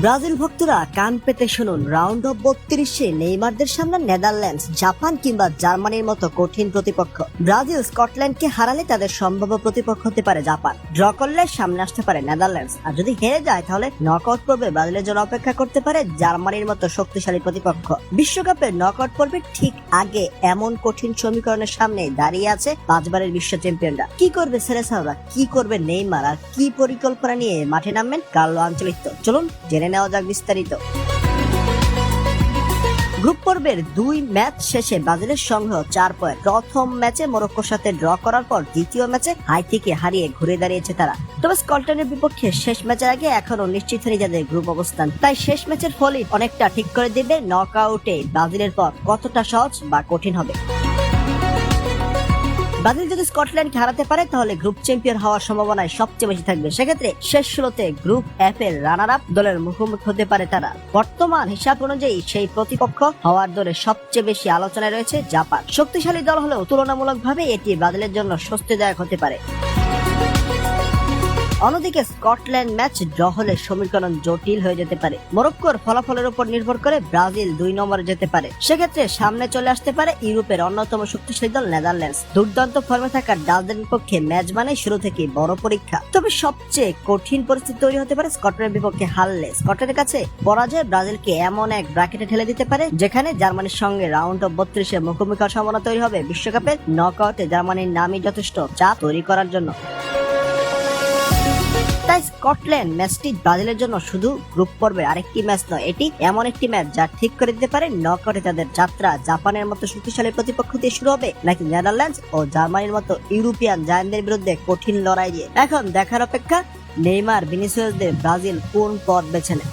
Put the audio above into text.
Brazil ভক্তরা কান পেতে শুনুন, রাউন্ড অফ 32-এ নেইমারদের সামনে নেদারল্যান্ডস, জাপান কিংবা জার্মানির মতো কঠিন প্রতিপক্ষ। ব্রাজিল স্কটল্যান্ডকে হারালে তাদের সম্ভাব্য প্রতিপক্ষ হতে পারে জাপান, ড্র করলে সামনে আসতে পারে নেদারল্যান্ডস, আর যদি হেরে যায় তাহলে নকআউট পর্বে ব্রাজিলের জন্য অপেক্ষা করতে পারে জার্মানির মতো শক্তিশালী প্রতিপক্ষ। বিশ্বকাপের নকআউট পর্বের ঠিক আগে এমন কঠিন সমীকরণের সামনে দাঁড়িয়ে আছে 5 বারের বিশ্ব চ্যাম্পিয়নরা। কি করবে সেলেসাওরা, কি করবে নেইমার, আর কি পরিকল্পনা নিয়ে মাঠে নামবেন কার্লো আনচেলত্তি? চলুন জেনে নেওয়া যাক বিস্তারিত। গ্রুপ পর্বের 2 ম্যাচ শেষে ব্রাজিলের সংগ্রহ 4 পয়েন্ট। প্রথম ম্যাচে মরক্কোর সাথে ড্র করার পর দ্বিতীয় ম্যাচে হাইতিকে হারিয়ে ঘুরে দাঁড়িয়েছে তারা। তবে স্কটল্যান্ডের বিপক্ষে শেষ ম্যাচের আগে এখনো নিশ্চিত হয়নি যাদের গ্রুপ অবস্থান, তাই শেষ ম্যাচের ফলই অনেকটা ঠিক করে দেবে নকআউটে ব্রাজিলের পর কতটা সহজ বা কঠিন হবে। ব্রাজিল যদি স্কটল্যান্ডকে হারাতে পারে তাহলে গ্রুপ চ্যাম্পিয়ন হওয়ার সম্ভাবনায় সবচেয়ে বেশি থাকবে। সেক্ষেত্রে শেষ 16তে গ্রুপ এফ এর রানার আপ দলের মুখোমুখি হতে পারে তারা। বর্তমান হিসাব অনুযায়ী সেই প্রতিপক্ষ হওয়ার দরে সবচেয়ে বেশি আলোচনায় রয়েছে জাপান। শক্তিশালী দল হলেও তুলনামূলকভাবে এটি ব্রাজিলের জন্য স্বস্তিদায়ক হতে পারে। অন্যদিকে স্কটল্যান্ড ম্যাচ ড্র হলে সমীকরণ জটিল হয়ে যেতে পারে। মরক্কোর ফলাফলের উপর নির্ভর করে ব্রাজিল 2 নম্বরে যেতে পারে। সেক্ষেত্রে সামনে চলে আসতে পারে ইউরোপের অন্যতম শক্তিশালী দল নেদারল্যান্ডস। দুর্দান্ত ফর্মে থাকা ডাচদের বিপক্ষে ম্যাচ মানে শুরু থেকে বড় পরীক্ষা। তবে সবচেয়ে কঠিন পরিস্থিতি তৈরি হতে পারে স্কটল্যান্ডের বিপক্ষে হারলে। স্কটল্যান্ডের কাছে পরাজয় ব্রাজিলকে এমন এক ব্র্যাকেটে ঠেলে দিতে পারে যেখানে জার্মানির সঙ্গে রাউন্ড অফ 32-এ মুখোমুখি হওয়ার সম্ভাবনা তৈরি হবে। বিশ্বকাপের নকআউটে জার্মানির নামই যথেষ্ট চাপ তৈরি করার জন্য। তাই স্কটল্যান্ড ম্যাচটি ব্রাজিলের জন্য শুধু গ্রুপ পর্বের আরেকটি ম্যাচ নয়, এটি এমন একটি ম্যাচ যা ঠিক করে দিতে পারে নকআউটে তাদের যাত্রা জাপানের মতো শক্তিশালী প্রতিপক্ষ দিয়ে শুরু হবে নাকি নেদারল্যান্ডস ও জার্মানির মতো ইউরোপিয়ান জায়ান্টদের বিরুদ্ধে কঠিন লড়াই দিয়ে। এখন দেখার অপেক্ষা নেইমার, ভিনিসিয়াসদের ব্রাজিল কোন পথ বেছে নেয়।